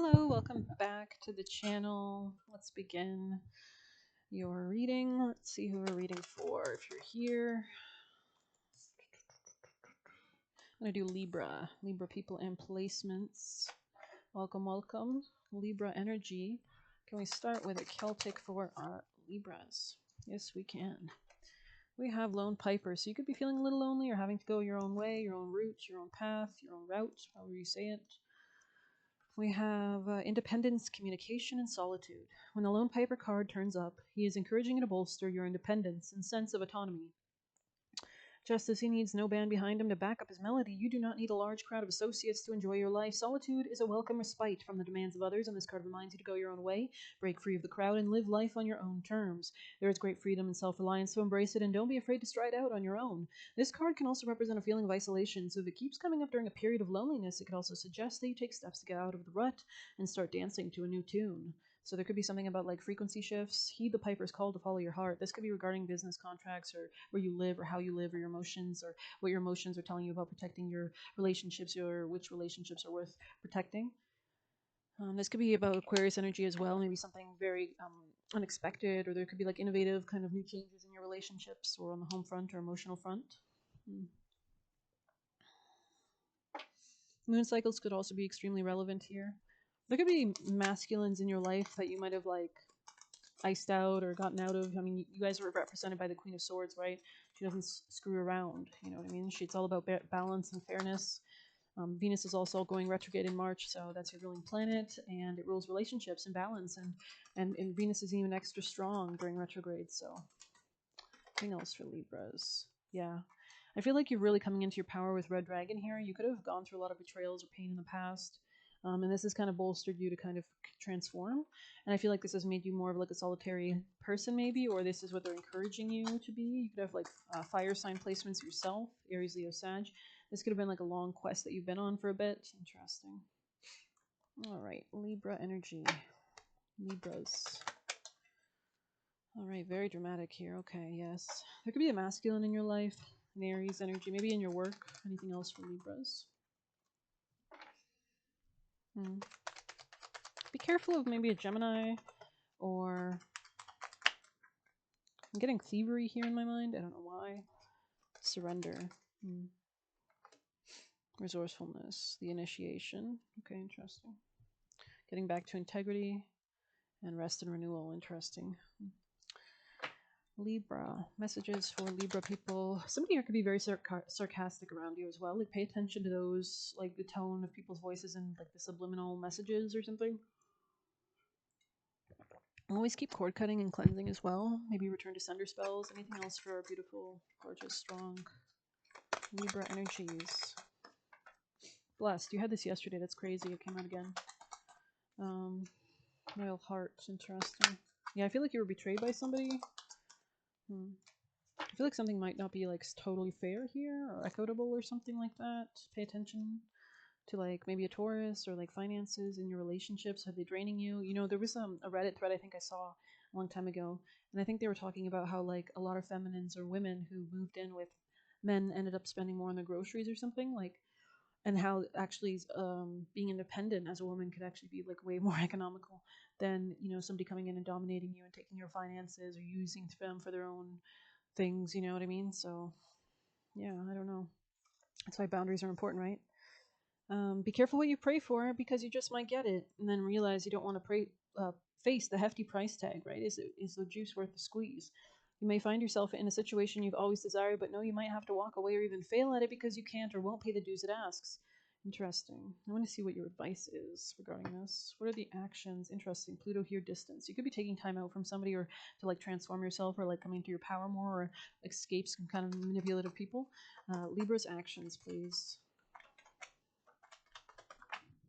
Hello, welcome back to the channel. Let's begin your reading. Let's see who we're reading for. If you're here, I'm going to do Libra people and placements. Welcome, welcome. Libra energy. Can we start with a Celtic for our Libras? Yes, we can. We have Lone Piper, so you could be feeling a little lonely or having to go your own way, your own route, your own path, your own route, however you say it. We have independence, communication, and solitude. When the Lone Piper card turns up, he is encouraging you to bolster your independence and sense of autonomy. Just as he needs no band behind him to back up his melody, you do not need a large crowd of associates to enjoy your life. Solitude is a welcome respite from the demands of others, and this card reminds you to go your own way, break free of the crowd, and live life on your own terms. There is great freedom and self-reliance, so embrace it and don't be afraid to stride out on your own. This card can also represent a feeling of isolation, so if it keeps coming up during a period of loneliness, it could also suggest that you take steps to get out of the rut and start dancing to a new tune. So there could be something about like frequency shifts. Heed the piper's call to follow your heart. This could be regarding business contracts or where you live or how you live or your emotions or what your emotions are telling you about protecting your relationships or which relationships are worth protecting. This could be about Aquarius energy as well. Maybe something very unexpected, or there could be like innovative kind of new changes in your relationships or on the home front or emotional front. Moon cycles could also be extremely relevant here. There could be masculines in your life that you might have like iced out or gotten out of. I mean, you guys are represented by the Queen of Swords, right? She doesn't screw around, you know what I mean? It's all about balance and fairness. Venus is also going retrograde in March, so that's your ruling planet, and it rules relationships and balance, and Venus is even extra strong during retrograde, so anything else for Libras? Yeah. I feel like you're really coming into your power with Red Dragon here. You could have gone through a lot of betrayals or pain in the past, and this has kind of bolstered you to kind of transform. And I feel like this has made you more of like a solitary person, maybe, or this is what they're encouraging you to be. You could have like fire sign placements yourself, Aries, Leo, Sag. This could have been like a long quest that you've been on for a bit. Interesting. All right, Libra energy. Libras. All right, very dramatic here. Okay, yes. There could be a masculine in your life, an Aries energy, maybe in your work. Anything else for Libras? Be careful of maybe a Gemini, or I'm getting thievery here in my mind. I don't know why. Surrender. Resourcefulness. The initiation. Okay, interesting. Getting back to integrity and rest and renewal. Interesting. Libra. Messages for Libra people. Somebody here could be very sarcastic around you as well. Like, pay attention to those, like the tone of people's voices and like the subliminal messages or something. Always keep cord cutting and cleansing as well. Maybe return to sender spells. Anything else for our beautiful, gorgeous, strong Libra energies? Blessed. You had this yesterday. That's crazy. It came out again. Royal Heart. Interesting. Yeah, I feel like you were betrayed by somebody. I feel like something might not be like totally fair here or equitable or something like that. Pay attention to like maybe a Taurus or like finances in your relationships. Are they draining you? You know, there was a Reddit thread I think I saw a long time ago, and I think they were talking about how like a lot of feminines or women who moved in with men ended up spending more on their groceries or something, like, and how actually being independent as a woman could actually be like way more economical than, you know, somebody coming in and dominating you and taking your finances or using them for their own things, you know what I mean? So yeah, I don't know. That's why boundaries are important, right? Be careful what you pray for, because you just might get it and then realize you don't want to face the hefty price tag, right? Is the juice worth the squeeze? You may find yourself in a situation you've always desired, but no, you might have to walk away or even fail at it because you can't or won't pay the dues it asks. Interesting. I want to see what your advice is regarding this. What are the actions? Interesting. Pluto here, distance. You could be taking time out from somebody, or to like transform yourself, or like coming to your power more, or escape some kind of manipulative people. Libra's actions, please.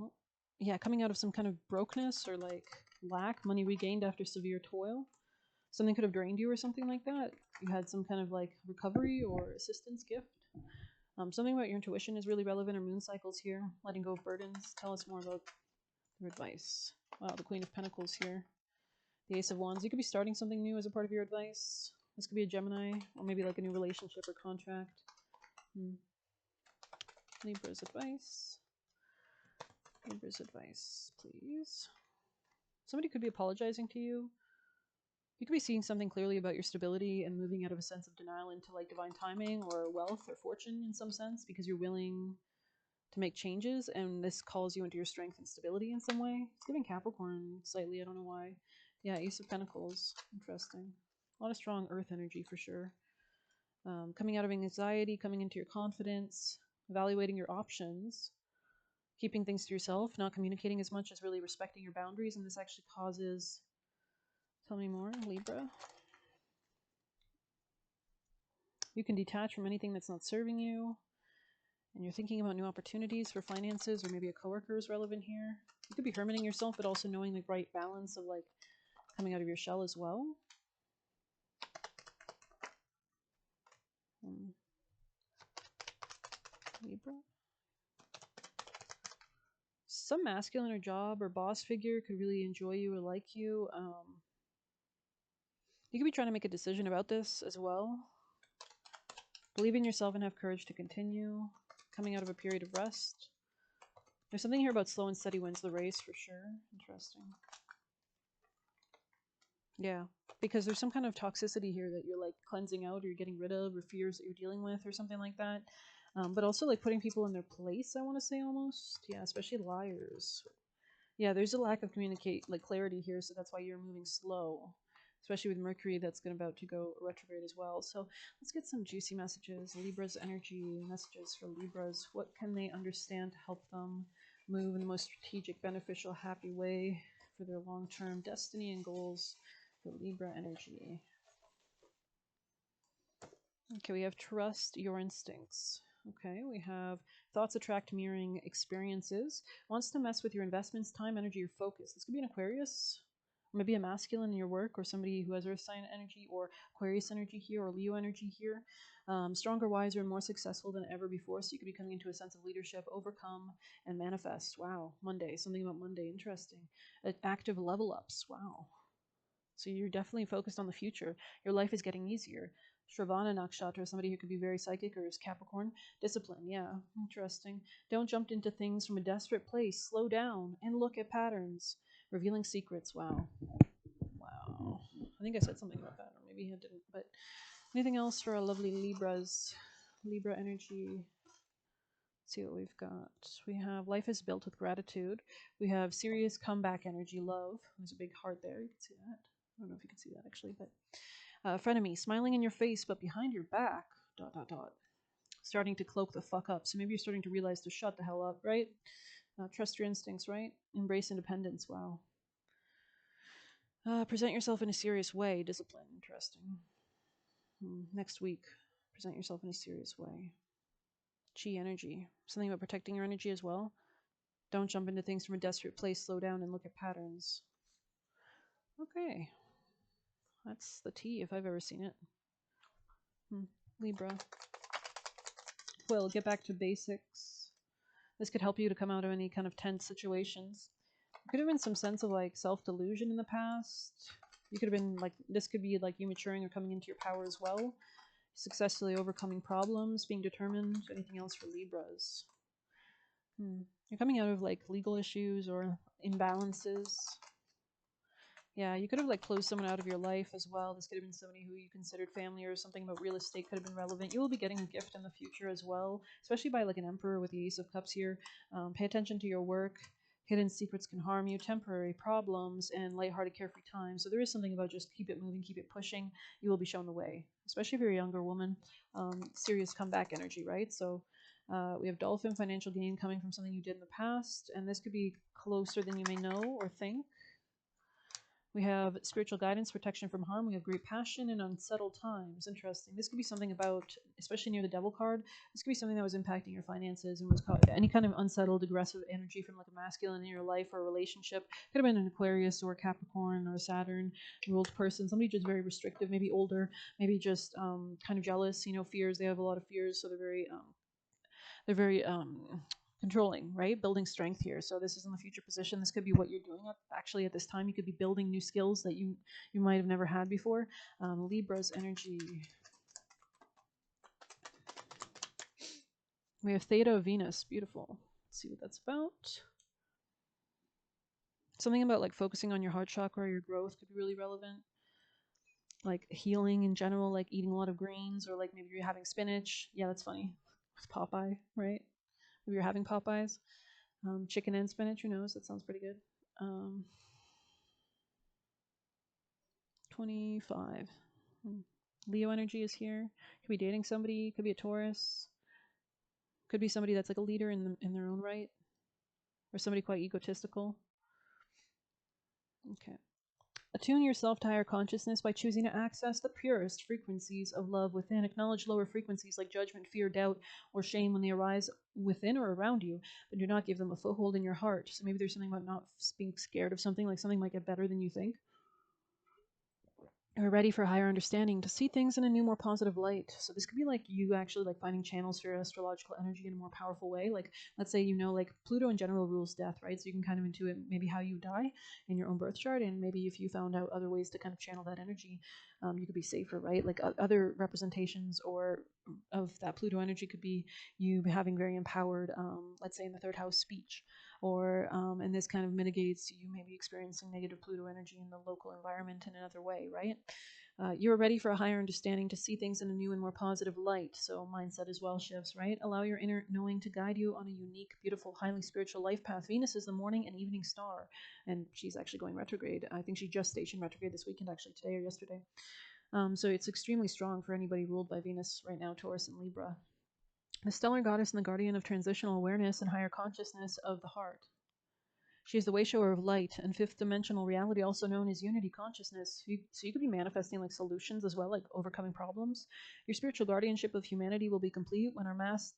Oh, yeah, coming out of some kind of brokenness or like lack, money regained after severe toil. Something could have drained you or something like that. You had some kind of like recovery or assistance gift. Something about your intuition is really relevant, or moon cycles here. Letting go of burdens. Tell us more about your advice. Wow, the Queen of Pentacles here. The Ace of Wands. You could be starting something new as a part of your advice. This could be a Gemini, or maybe like a new relationship or contract. Libra's advice. Libra's advice, please. Somebody could be apologizing to you. You could be seeing something clearly about your stability and moving out of a sense of denial into like divine timing or wealth or fortune in some sense because you're willing to make changes, and this calls you into your strength and stability in some way. It's giving Capricorn slightly, I don't know why. Yeah, Ace of Pentacles. Interesting. A lot of strong earth energy for sure. Coming out of anxiety, coming into your confidence, evaluating your options, keeping things to yourself, not communicating as much as really respecting your boundaries, and this actually causes... Tell me more, Libra. You can detach from anything that's not serving you, and you're thinking about new opportunities for finances, or maybe a coworker is relevant here. You could be hermiting yourself, but also knowing the right balance of like coming out of your shell as well. Libra. Some masculine or job or boss figure could really enjoy you or like you. You could be trying to make a decision about this as well. Believe in yourself and have courage to continue. Coming out of a period of rest. There's something here about slow and steady wins the race for sure. Interesting. Yeah, because there's some kind of toxicity here that you're like cleansing out or you're getting rid of, or fears that you're dealing with or something like that. But also like putting people in their place, I want to say almost. Yeah, especially liars. Yeah, there's a lack of clarity here, so that's why you're moving slow. Especially with Mercury that's about to go retrograde as well. So let's get some juicy messages. Libra's energy, messages for Libras. What can they understand to help them move in the most strategic, beneficial, happy way for their long-term destiny and goals for Libra energy? Okay, we have trust your instincts. Okay, we have thoughts attract mirroring experiences. Wants to mess with your investments, time, energy, or focus. This could be an Aquarius, or maybe a masculine in your work, or somebody who has earth sign energy, or Aquarius energy here, or Leo energy here. Stronger, wiser, and more successful than ever before. So you could be coming into a sense of leadership, overcome, and manifest. Wow, Monday, something about Monday, interesting. Active level ups, wow. So you're definitely focused on the future. Your life is getting easier. Shravana Nakshatra, somebody who could be very psychic or is Capricorn. Discipline, yeah, interesting. Don't jump into things from a desperate place. Slow down and look at patterns. Revealing secrets, wow. Wow. I think I said something about that, or maybe I didn't. But anything else for our lovely Libras? Libra energy. Let's see what we've got. We have life is built with gratitude. We have serious comeback energy, love. There's a big heart there. You can see that. I don't know if you can see that actually, but frenemy, smiling in your face, but behind your back, ... Starting to cloak the fuck up. So maybe you're starting to realize to shut the hell up, right? Trust your instincts, right? Embrace independence. Wow. Present yourself in a serious way. Discipline. Interesting. Next week, present yourself in a serious way. Chi energy. Something about protecting your energy as well. Don't jump into things from a desperate place. Slow down and look at patterns. Okay. That's the tea if I've ever seen it. Libra. Well, get back to basics. This could help you to come out of any kind of tense situations. Could have been some sense of like self-delusion in the past. You could have been like, this could be like you maturing or coming into your power as well. Successfully overcoming problems, being determined. Anything else for Libras? You're coming out of like legal issues or imbalances. Yeah, you could have like closed someone out of your life as well. This could have been somebody who you considered family, or something about real estate could have been relevant. You will be getting a gift in the future as well, especially by like an Emperor with the Ace of Cups here. Pay attention to your work. Hidden secrets can harm you, temporary problems, and lighthearted, carefree time. So there is something about just keep it moving, keep it pushing. You will be shown the way, especially if you're a younger woman. Serious comeback energy, right? So we have dolphin, financial gain coming from something you did in the past, and this could be closer than you may know or think. We have spiritual guidance, protection from harm. We have great passion and unsettled times. Interesting. This could be something about, especially near the devil card, this could be something that was impacting your finances and was any kind of unsettled, aggressive energy from like a masculine in your life or a relationship. Could have been an Aquarius or a Capricorn or a Saturn ruled person. Somebody just very restrictive, maybe older, maybe just kind of jealous, fears. They have a lot of fears, so they're very controlling, right? Building strength here. So this is in the future position. This could be what you're doing actually at this time. You could be building new skills that you might have never had before. Libra's energy. We have Theta of Venus. Beautiful. Let's see what that's about. Something about like focusing on your heart chakra or your growth could be really relevant. Like healing in general, like eating a lot of greens, or like maybe you're having spinach. Yeah, that's funny. It's Popeye, right? Maybe you're having Popeyes. Chicken and spinach, who knows? That sounds pretty good. 25. Leo energy is here. Could be dating somebody, could be a Taurus, could be somebody that's like a leader in their own right, or somebody quite egotistical. Okay. Attune yourself to higher consciousness by choosing to access the purest frequencies of love within. Acknowledge lower frequencies like judgment, fear, doubt, or shame when they arise within or around you, but do not give them a foothold in your heart. So maybe there's something about not being scared of something, like something might get better than you think. Are ready for higher understanding to see things in a new, more positive light. So this could be like you actually like finding channels for your astrological energy in a more powerful way. Like let's say, like Pluto in general rules death, right? So you can kind of intuit maybe how you die in your own birth chart, and maybe if you found out other ways to kind of channel that energy, you could be safer, right? Like other representations or of that Pluto energy could be you having very empowered, let's say in the third house speech, or and this kind of mitigates you maybe experiencing negative Pluto energy in the local environment in another way, right? You are ready for a higher understanding to see things in a new and more positive light. So mindset as well shifts, right? Allow your inner knowing to guide you on a unique, beautiful, highly spiritual life path. Venus is the morning and evening star, and she's actually going retrograde. I think she just stationed retrograde this weekend, actually today or yesterday. So it's extremely strong for anybody ruled by Venus right now, Taurus and Libra. The stellar goddess and the guardian of transitional awareness and higher consciousness of the heart. She is the way shower of light and fifth dimensional reality, also known as unity consciousness. So you could be manifesting like solutions as well, like overcoming problems. Your spiritual guardianship of humanity will be complete when our mass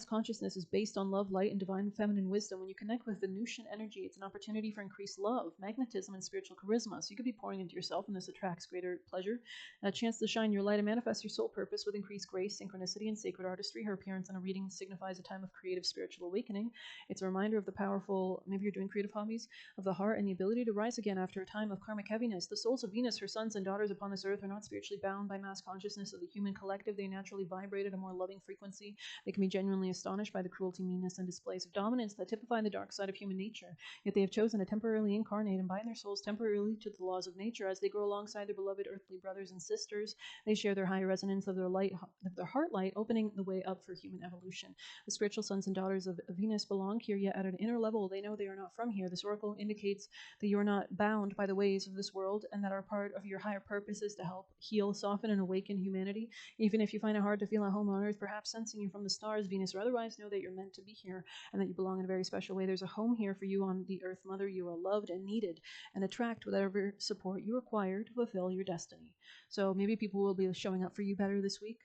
consciousness is based on love, light, and divine feminine wisdom. When you connect with Venusian energy, it's an opportunity for increased love, magnetism, and spiritual charisma. So you could be pouring into yourself, and this attracts greater pleasure, a chance to shine your light and manifest your soul purpose with increased grace, synchronicity, and sacred artistry. Her appearance in a reading signifies a time of creative spiritual awakening. It's a reminder of the powerful, maybe you're doing creative hobbies, of the heart and the ability to rise again after a time of karmic heaviness. The souls of Venus, her sons and daughters upon this earth, are not spiritually bound by mass consciousness of the human collective. They naturally vibrate at a more loving frequency. They can be genuinely astonished by the cruelty, meanness, and displays of dominance that typify the dark side of human nature. Yet they have chosen to temporarily incarnate and bind their souls temporarily to the laws of nature. As they grow alongside their beloved earthly brothers and sisters, they share their high resonance of their heart light, opening the way up for human evolution. The spiritual sons and daughters of Venus belong here, yet at an inner level they know they are not from here. This oracle indicates that you are not bound by the ways of this world, and that our part of your higher purpose is to help heal, soften, and awaken humanity. Even if you find it hard to feel at home on earth, perhaps sensing you from the stars, Venus, or otherwise, know that you're meant to be here and that you belong in a very special way. There's a home here for you on the earth, Mother. You are loved and needed, and attract whatever support you require to fulfill your destiny. So maybe people will be showing up for you better this week.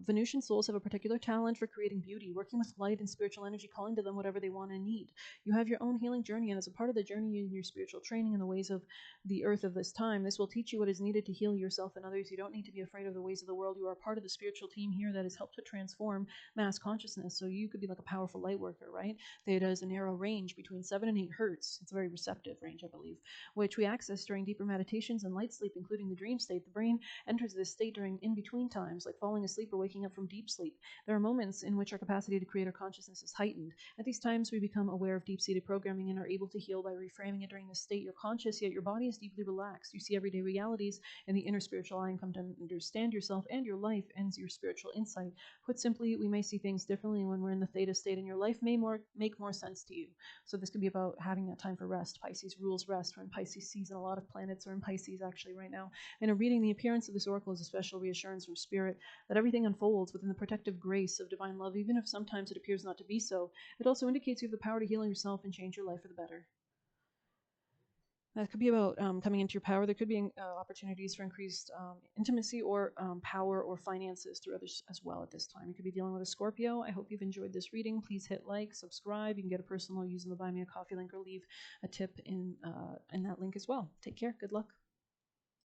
Venusian souls have a particular talent for creating beauty, working with light and spiritual energy, calling to them whatever they want and need. You have your own healing journey, and as a part of the journey in your spiritual training in the ways of the earth of this time, this will teach you what is needed to heal yourself and others. You don't need to be afraid of the ways of the world. You are part of the spiritual team here that has helped to transform mass consciousness. So you could be like a powerful light worker, right? Theta is a narrow range between 7 and 8 hertz. It's a very receptive range, I believe, which we access during deeper meditations and light sleep, including the dream state. The brain enters this state during in-between times, like falling asleep or waking up from deep sleep. There are moments in which our capacity to create our consciousness is heightened. At these times, we become aware of deep-seated programming and are able to heal by reframing it. During this state, you're conscious, yet your body is deeply relaxed. You see everyday realities in the inner spiritual eye and come to understand yourself and your life and your spiritual insight. Put simply, we may see things differently when we're in the theta state, and your life may make more sense to you. So this could be about having that time for rest. Pisces rules rest. We're in Pisces season. A lot of planets are in Pisces actually right now. In a reading, the appearance of this oracle is a special reassurance from spirit that everything unfolds within the protective grace of divine love, even if sometimes it appears not to be so. It also indicates you have the power to heal yourself and change your life for the better. That could be about coming into your power. There could be opportunities for increased intimacy or power or finances through others as well at this time. You could be dealing with a Scorpio. I hope you've enjoyed this reading. Please hit like, subscribe. You can get a personal using the Buy Me a Coffee link or leave a tip in that link as well. Take care. Good luck.